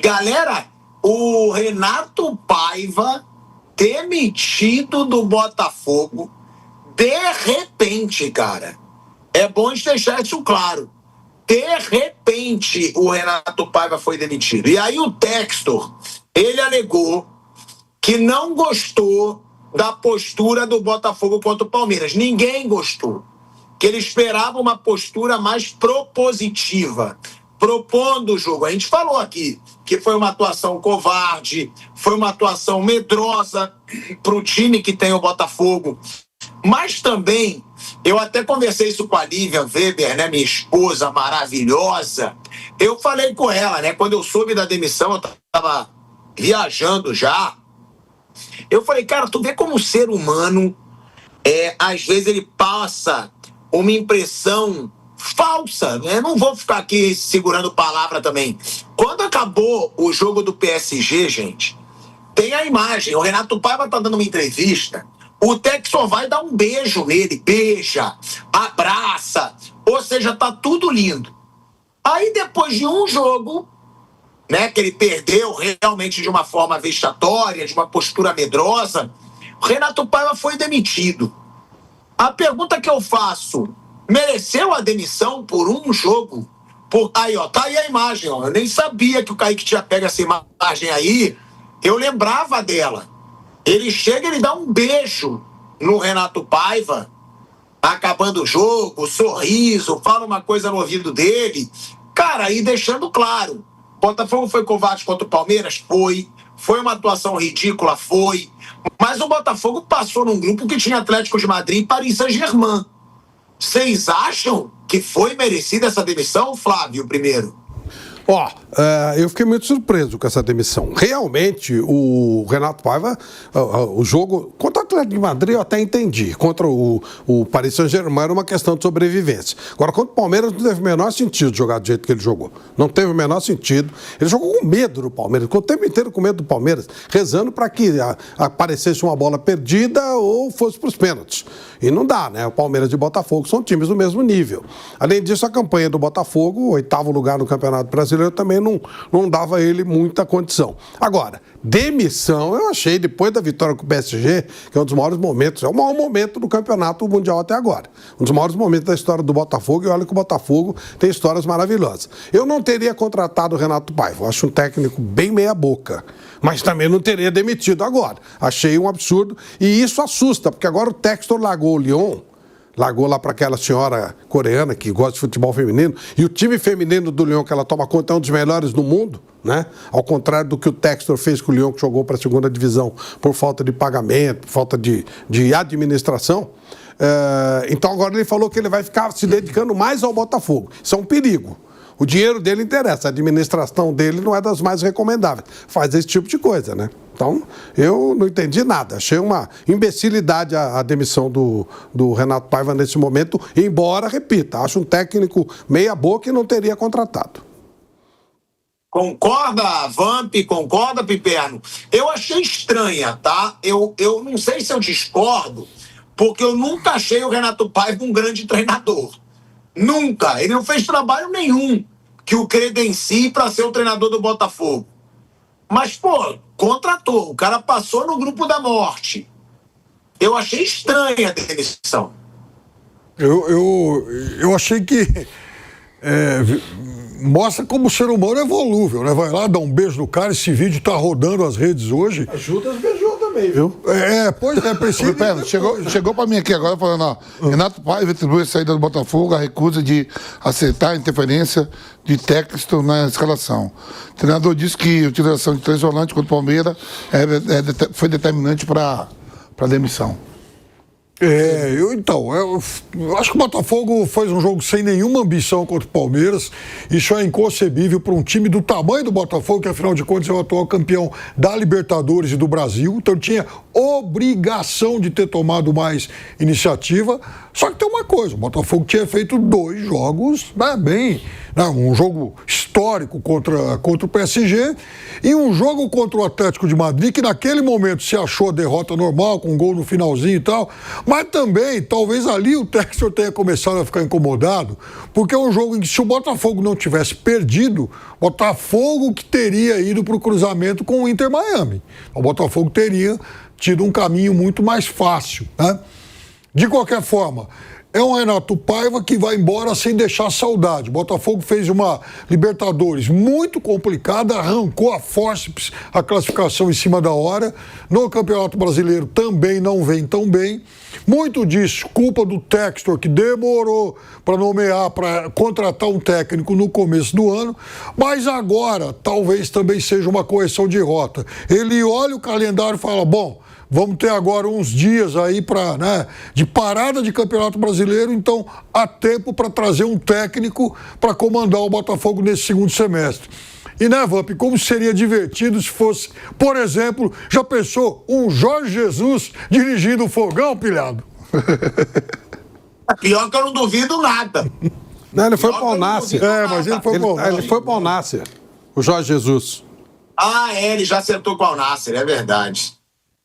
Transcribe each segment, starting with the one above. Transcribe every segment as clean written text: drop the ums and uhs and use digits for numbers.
Galera, o Renato Paiva demitido do Botafogo de repente, cara. É bom a gente deixar isso claro. De repente, o Renato Paiva foi demitido. E aí o Textor, ele alegou que não gostou da postura do Botafogo contra o Palmeiras. Ninguém gostou. Que ele esperava uma postura mais propositiva, propondo o jogo. A gente falou aqui que foi uma atuação covarde, foi uma atuação medrosa para o time que tem o Botafogo. Mas também, eu até conversei isso com a Lívia Weber, né, minha esposa maravilhosa. Eu falei com ela, né, quando eu soube da demissão, eu estava viajando já. Eu falei, cara, tu vê como o ser humano, às vezes ele passa uma impressão falsa, né? Não vou ficar aqui segurando palavra também. Quando acabou o jogo do PSG, gente, tem a imagem, o Renato Paiva tá dando uma entrevista, o Textor vai dar um beijo nele, beija, abraça, ou seja, tá tudo lindo. Aí depois de um jogo, né, que ele perdeu realmente de uma forma vexatória, de uma postura medrosa, o Renato Paiva foi demitido. A pergunta que eu faço, mereceu a demissão por um jogo? Aí, ó, tá aí a imagem, ó. Eu nem sabia que o Kaique tinha pego essa imagem aí. Eu lembrava dela. Ele chega e ele dá um beijo no Renato Paiva, acabando o jogo, sorriso, fala uma coisa no ouvido dele. Cara, aí deixando claro, Botafogo foi covarde contra o Palmeiras? Foi. Foi uma atuação ridícula? Foi. Mas o Botafogo passou num grupo que tinha Atlético de Madrid e Paris Saint-Germain. Vocês acham que foi merecida essa demissão, Flávio, primeiro? Eu fiquei muito surpreso com essa demissão. Realmente, o Renato Paiva, o jogo contra o Atlético de Madrid eu até entendi. Contra o Paris Saint-Germain era uma questão de sobrevivência. Agora, contra o Palmeiras não teve o menor sentido jogar do jeito que ele jogou. Não teve o menor sentido. Ele jogou com medo do Palmeiras, ficou o tempo inteiro com medo do Palmeiras, rezando para que aparecesse uma bola perdida ou fosse para os pênaltis. E não dá, né? O Palmeiras e o Botafogo são times do mesmo nível. Além disso, a campanha do Botafogo, 8º lugar no Campeonato Brasileiro, também não dava a ele muita condição. Agora, demissão, eu achei, depois da vitória com o PSG, que é um dos maiores momentos, é o maior momento do Campeonato Mundial até agora. Um dos maiores momentos da história do Botafogo, e olha que o Botafogo tem histórias maravilhosas. Eu não teria contratado o Renato Paiva, eu acho um técnico bem meia boca, mas também não teria demitido agora. Achei um absurdo, e isso assusta, porque agora o Textor largou o Lyon, largou lá para aquela senhora coreana que gosta de futebol feminino, e o time feminino do Lyon que ela toma conta é um dos melhores do mundo, né? Ao contrário do que o Textor fez com o Lyon, que jogou para a segunda divisão por falta de pagamento, por falta de administração. Então agora ele falou que ele vai ficar se dedicando mais ao Botafogo. Isso é um perigo. O dinheiro dele interessa, a administração dele não é das mais recomendáveis. Faz esse tipo de coisa, né? Então, eu não entendi nada. Achei uma imbecilidade a demissão do Renato Paiva nesse momento, embora, repita, acho um técnico meia boca e não teria contratado. Concorda, Vamp? Concorda, Piperno? Eu achei estranha, tá? Eu não sei se eu discordo, porque eu nunca achei o Renato Paiva um grande treinador. Nunca. Ele não fez trabalho nenhum que o credencie para ser o treinador do Botafogo. Mas, pô, contratou. O cara passou no grupo da morte. Eu achei estranha a demissão. Eu achei que mostra como o ser humano é volúvel, né? Vai lá, dá um beijo no cara, esse vídeo tá rodando as redes hoje. A Judas beijou também, viu? Preciso. Chegou pra mim aqui agora falando, ó, Renato Paiva atribui a saída do Botafogo, a recusa de aceitar a interferência de Textor na escalação. O treinador disse que a utilização de 3 volantes contra o Palmeiras foi determinante para a demissão. Eu acho que o Botafogo fez um jogo sem nenhuma ambição contra o Palmeiras. Isso é inconcebível para um time do tamanho do Botafogo, que afinal de contas é o atual campeão da Libertadores e do Brasil. Então tinha obrigação de ter tomado mais iniciativa. Só que tem uma coisa, o Botafogo tinha feito 2 jogos, né, bem, né, um jogo histórico contra o PSG e um jogo contra o Atlético de Madrid, que naquele momento se achou a derrota normal, com um gol no finalzinho e tal, mas também, talvez ali o Textor tenha começado a ficar incomodado, porque é um jogo em que se o Botafogo não tivesse perdido, Botafogo que teria ido para o cruzamento com o Inter Miami. O Botafogo teria tido um caminho muito mais fácil, né? De qualquer forma, é um Renato Paiva que vai embora sem deixar saudade. O Botafogo fez uma Libertadores muito complicada, arrancou a fórceps a classificação em cima da hora. No Campeonato Brasileiro também não vem tão bem. Muito disso, culpa do Textor, que demorou para nomear, para contratar um técnico no começo do ano. Mas agora, talvez também seja uma correção de rota. Ele olha o calendário e fala, bom, vamos ter agora uns dias aí de parada de Campeonato Brasileiro, então há tempo para trazer um técnico para comandar o Botafogo nesse segundo semestre. E, né, Vamp, como seria divertido se fosse, por exemplo, já pensou um Jorge Jesus dirigindo o Fogão, pilhado? Pior que eu não duvido nada. Não, ele foi para o Nácer. Mas ele foi para Ele foi para o Nácer, o Jorge Jesus. Ele já acertou com o Al-Nassr, é verdade.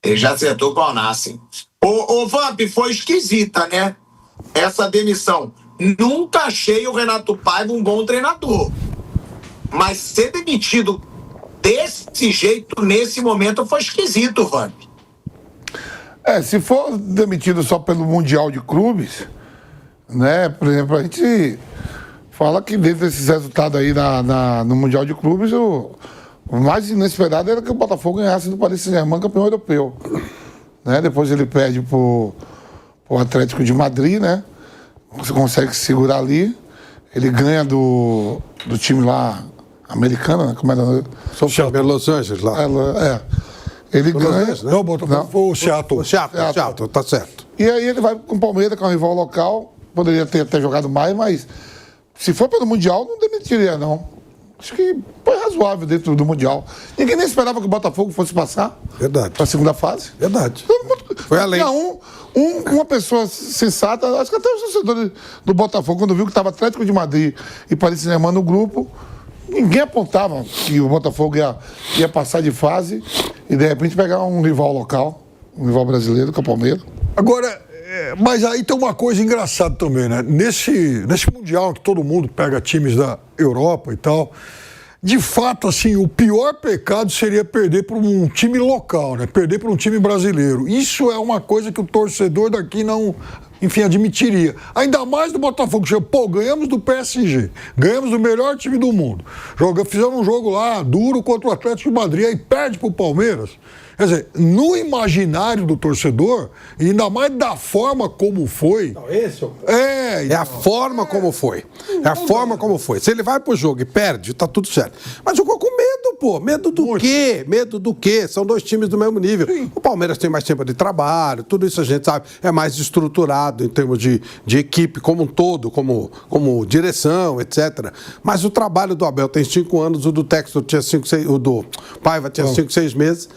Ele já acertou com o Al-Nassr. Ô, Vamp, foi esquisita, né? Essa demissão. Nunca achei o Renato Paiva um bom treinador. Mas ser demitido desse jeito, nesse momento, foi esquisito, Vamp. Se for demitido só pelo Mundial de Clubes, né? Por exemplo, a gente fala que dentro desses resultados aí no Mundial de Clubes, o mais inesperado era que o Botafogo ganhasse do Paris Saint-Germain, campeão europeu. Né? Depois ele perde pro Atlético de Madrid, né? Você consegue se segurar ali. Ele ganha do time lá americano, né? Como era? Los Angeles lá. Ele ganha. Angeles, né? Não, o Botafogo foi o Seattle. O Seattle, tá certo. E aí ele vai com o Palmeiras, que é um rival local. Poderia ter até jogado mais, mas se for pelo Mundial, não demitiria, não. Acho que foi razoável dentro do Mundial. Ninguém nem esperava que o Botafogo fosse passar. Verdade. Para a segunda fase. Verdade. Foi além. Uma pessoa sensata, acho que até os torcedores do Botafogo, quando viu que estava Atlético de Madrid e Paris Saint-Germain no grupo, ninguém apontava que o Botafogo ia passar de fase e de repente pegar um rival local, um rival brasileiro, que é o Palmeiras. Agora, mas aí tem uma coisa engraçada também, né? Nesse Mundial que todo mundo pega times da Europa e tal, de fato, assim, o pior pecado seria perder para um time local, né? Perder para um time brasileiro. Isso é uma coisa que o torcedor daqui não, enfim, admitiria. Ainda mais do Botafogo. Pô, ganhamos do PSG, ganhamos do melhor time do mundo. Fizemos um jogo lá, duro, contra o Atlético de Madrid, aí perde para o Palmeiras. Quer dizer, no imaginário do torcedor, e ainda mais da forma como foi... Não, é a forma como foi. É a forma como foi. Se ele vai pro jogo e perde, tá tudo certo. Mas jogou com medo, pô. Medo do quê? Medo do quê? São 2 times do mesmo nível. Sim. O Palmeiras tem mais tempo de trabalho, tudo isso a gente sabe. É mais estruturado em termos de equipe como um todo, como direção, etc. Mas o trabalho do Abel tem 5 anos, o do Textor tinha 5, 6... O do Paiva tinha 5, 6 meses.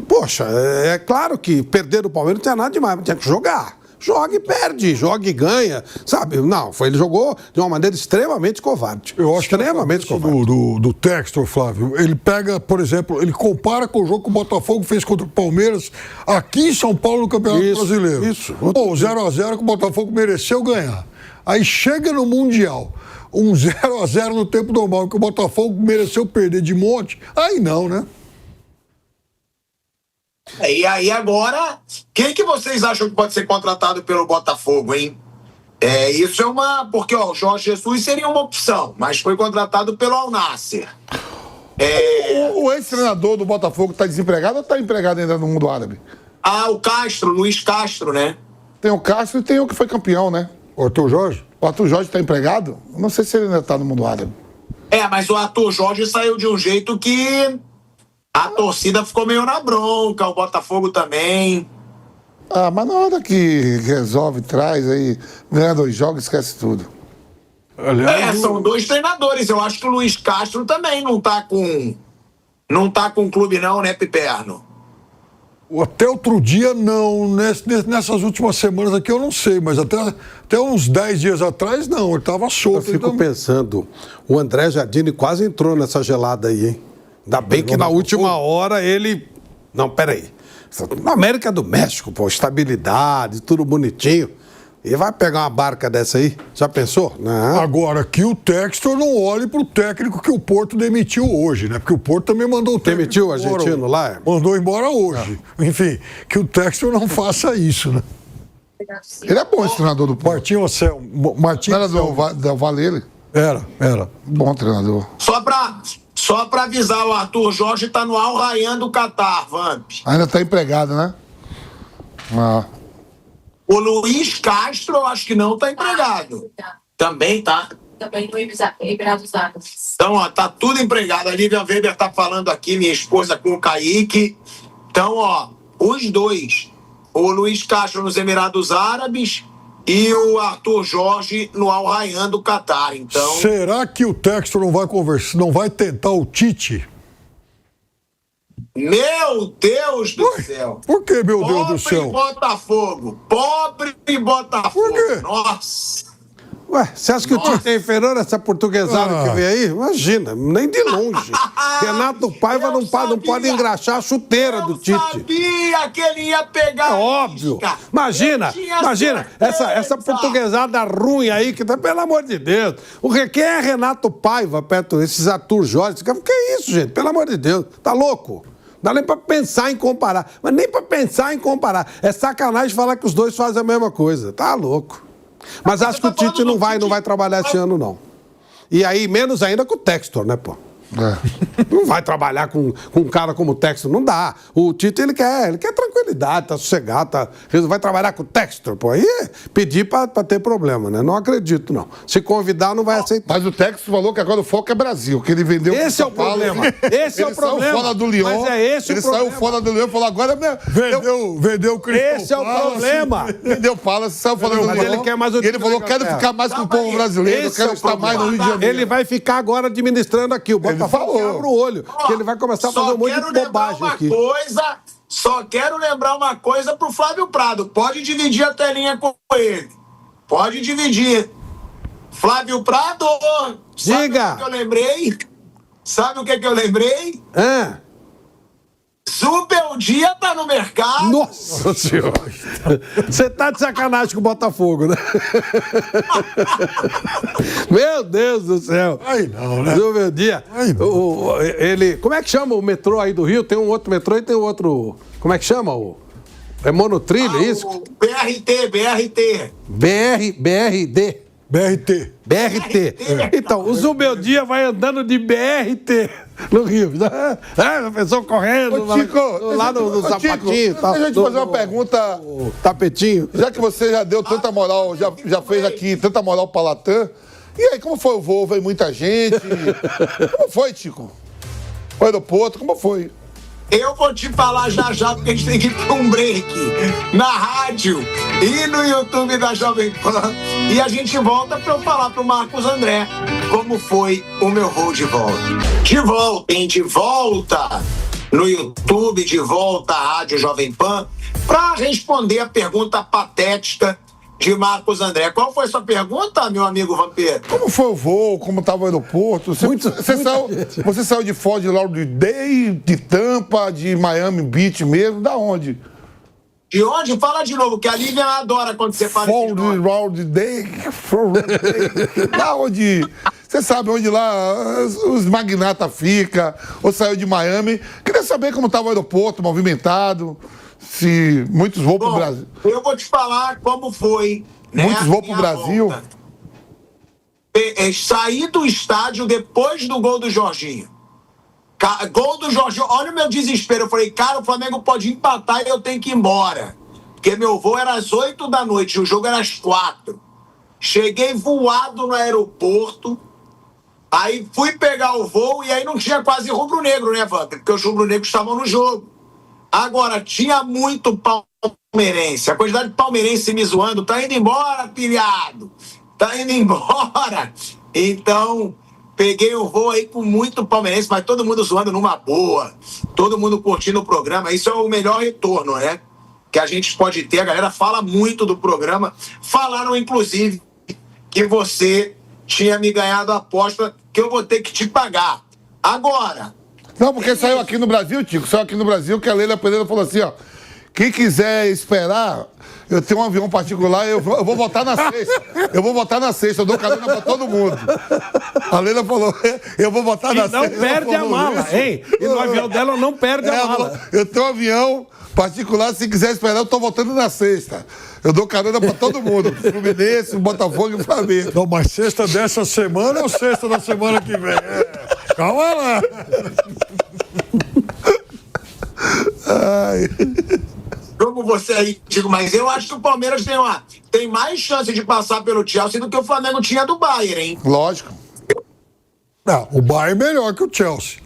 Poxa, é claro que perder o Palmeiras não tinha nada demais, mas tinha que jogar. Joga e perde, joga e ganha, sabe? Não, ele jogou de uma maneira extremamente covarde. Eu acho extremamente covarde. Do Textor, Flávio, ele pega, por exemplo, ele compara com o jogo que o Botafogo fez contra o Palmeiras aqui em São Paulo no Campeonato Brasileiro. Isso. Pô, 0x0 que o Botafogo mereceu ganhar. Aí chega no Mundial, um 0x0 no tempo normal, que o Botafogo mereceu perder de monte. Aí não, né? E aí agora, quem que vocês acham que pode ser contratado pelo Botafogo, hein? Isso é porque o Jorge Jesus seria uma opção, mas foi contratado pelo Al-Nassr. O ex-treinador do Botafogo está desempregado ou está empregado ainda no mundo árabe? O Castro, Luiz Castro, né? Tem o Castro e tem o que foi campeão, né? O Arthur Jorge? O Arthur Jorge está empregado? Não sei se ele ainda está no mundo árabe. Mas o Arthur Jorge saiu de um jeito que a torcida ficou meio na bronca, o Botafogo também. Mas na hora que resolve, traz aí, ganha 2 jogos, esquece tudo. Aliás, são 2 treinadores. Eu acho que o Luiz Castro também não tá com clube não, né, Piperno? Até outro dia, não. Nessas últimas semanas aqui, eu não sei, mas até uns 10 dias atrás, não. Ele estava Eu solto. fico pensando, o André Jardine quase entrou nessa gelada aí, hein? Ainda bem que na última hora ele... Não, peraí. Na América do México, pô, estabilidade, tudo bonitinho. E vai pegar uma barca dessa aí? Já pensou? Não. Agora, que o Textor não olhe pro técnico que o Porto demitiu hoje, né? Porque o Porto também mandou o técnico Demitiu o embora, argentino lá? Mandou embora hoje. Enfim, que o Textor não faça isso, né? Ele é bom esse treinador do Porto. Martinho Anselmo. Martinho Não era Anselmo. do Valele? Era. Bom treinador. Só pra avisar, o Arthur Jorge tá no Al Rayyan do Catar, Vamp. Ainda tá empregado, né? Ah. O Luiz Castro, eu acho que não tá empregado. Também tá. Também no Emirados Árabes. Então, ó, tá tudo empregado. A Lívia Weber tá falando aqui, minha esposa com o Kaique. Então, ó, os dois. O Luiz Castro nos Emirados Árabes e o Arthur Jorge no Al Rayyan do Catar. Então, Será que o Textor não vai conversar, não vai tentar o Tite? meu Deus do céu. Por que, meu Deus do Pobre céu? Botafogo. Pobre Botafogo. Por quê? Nossa. Ué, você acha que o Tite é inferior a essa portuguesada que veio aí? Imagina, nem de longe. Renato Paiva não pode engraxar a chuteira do Tite. Eu sabia que ele ia pegar. É óbvio. isca. Imagina, Eu tinha imagina, essa certeza. portuguesada ruim aí, que tá, pelo amor de Deus. Quem é Renato Paiva perto desses Arthur Jorge? Que é isso, gente? Pelo amor de Deus. Tá louco? Não dá nem pra pensar em comparar. Mas nem pra pensar em comparar. É sacanagem falar que os dois fazem a mesma coisa. Tá louco. Mas acho que o Tite não vai trabalhar esse ano, não. E aí, menos ainda com o Textor, né, pô? Não vai trabalhar com um cara como o Textor, não dá. O Tite, ele quer tranquilidade, tá sossegado, vai trabalhar com o Textor, pô. Aí é pedir pra ter problema, né? Não acredito, não. Se convidar, não vai aceitar. Mas o Textor falou que agora o foco é Brasil, que ele vendeu... Esse é o problema. Esse é o problema. Ele saiu fora do Lyon. Mas é esse ele o problema. saiu fora do Lyon e falou, agora... Vendeu o Crystal Esse é o Palace. problema. Vendeu Palace, saiu fora do Mas Lyon. ele quer mais o E ele time falou, da quero Inglaterra. ficar mais com o povo brasileiro, Esse quero é o estar mais no Rio de problema. Janeiro. Ele vai ficar agora administrando aqui. O Botafogo falou. abre o olho. Que ele vai começar a fazer um monte de bobagem aqui. Só quero lembrar uma coisa pro Flávio Prado. Pode dividir a telinha com ele. Pode dividir. Flávio Prado, Diga. Sabe o que eu lembrei? Sabe o que eu lembrei? Zubeldia tá no mercado. Nossa Senhora. Você tá de sacanagem com o Botafogo, né? Meu Deus do céu. Aí não, né? Zubeldia. Aí não. Ele... Como é que chama o metrô aí do Rio? Tem um outro metrô e tem outro... Como é que chama? É monotrilho, é isso? O BRT. BRD. BRT. BRT. Então, o Zubeldia vai andando de BRT no Rio. A pessoa correndo Ô, Tico, lá no sapatinho e tal. Deixa eu te fazer uma pergunta. O tapetinho. Já que você já deu tanta moral, já fez aqui tanta moral pra Latam, e aí, como foi o voo? Veio muita gente? Como foi, Tico? O aeroporto, como foi? Eu vou te falar já, porque a gente tem que ir pra um break na rádio e no YouTube da Jovem Pan. E a gente volta pra eu falar pro Marcos André como foi o meu voo de volta. De volta, hein? De volta no YouTube, de volta à Rádio Jovem Pan, pra responder a pergunta patética de Marcos André. Qual foi a sua pergunta, meu amigo Vampiro? Como foi o voo? Como estava o aeroporto? Você saiu de Fort Lauderdale, de Tampa, de Miami Beach mesmo? Da onde? De onde? Fala de novo, que a Lívia adora quando você fala Fort de nome. Lauderdale. Da onde? Você sabe onde lá os magnatas ficam? Ou saiu de Miami? Queria saber como estava o aeroporto, movimentado. Se muitos voos para o Brasil. Eu vou te falar como foi. Né, Muitos voos para o minha Brasil. volta. Saí do estádio depois do gol do Jorginho. Gol do Jorginho. Olha o meu desespero. Eu falei, cara, o Flamengo pode empatar e eu tenho que ir embora. Porque meu voo era às 8 da noite, o jogo era às 4. Cheguei voado no aeroporto. Aí fui pegar o voo e aí não tinha quase rubro-negro, né, Wanda? Porque os rubro-negros estavam no jogo. Agora, tinha muito palmeirense. A quantidade de palmeirense me zoando. Tá indo embora, pilhado. Tá indo embora. Então, Peguei um voo aí com muito palmeirense, mas todo mundo zoando numa boa. Todo mundo curtindo o programa. Isso é o melhor retorno, né? Que a gente pode ter. A galera fala muito do programa. Falaram, inclusive, que você tinha me ganhado a aposta que eu vou ter que te pagar. Agora... Não, porque saiu aqui no Brasil, Tico, saiu aqui no Brasil que a Leila Pereira falou assim, ó, quem quiser esperar, eu tenho um avião particular, eu vou votar na sexta. Eu vou votar na sexta, eu dou carona pra todo mundo. A Leila falou, eu vou votar na Não sexta. perde a mala, hein? E no avião dela não perde a mala. Eu tenho um avião particular, se quiser esperar, eu tô votando na sexta. Eu dou carona pra todo mundo, Fluminense, Botafogo e Flamengo. Não, mas sexta dessa semana ou sexta da semana que vem? Calma lá. Ai. Como você aí, digo, mas eu acho que o Palmeiras tem mais chance de passar pelo Chelsea do que o Flamengo tinha do Bayern, hein? Lógico. Não, o Bayern é melhor que o Chelsea.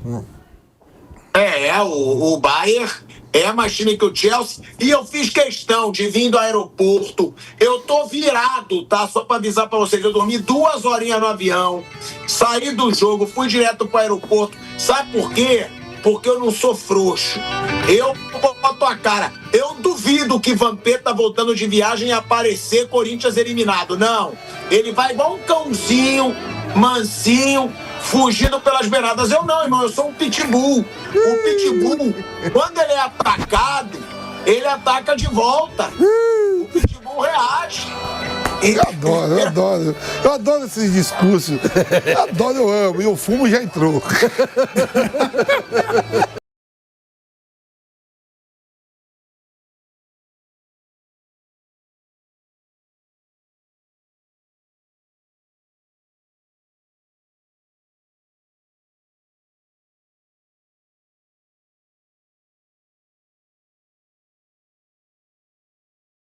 O Bayern é mais time que o Chelsea. E eu fiz questão de vir do aeroporto. Eu tô virado, tá? Só pra avisar pra vocês, eu dormi 2 horinhas no avião, saí do jogo, fui direto pro aeroporto. Sabe por quê? Porque eu não sou frouxo. Eu boto a cara. Eu duvido que Vampeta voltando de viagem e aparecer Corinthians eliminado. Não. Ele vai igual um cãozinho, mansinho, fugindo pelas beiradas. Eu não, irmão. Eu sou um pitbull. O pitbull, quando ele é atacado, ele ataca de volta. O pitbull reage. Eu adoro esses discursos. Eu amo. E o fumo já entrou.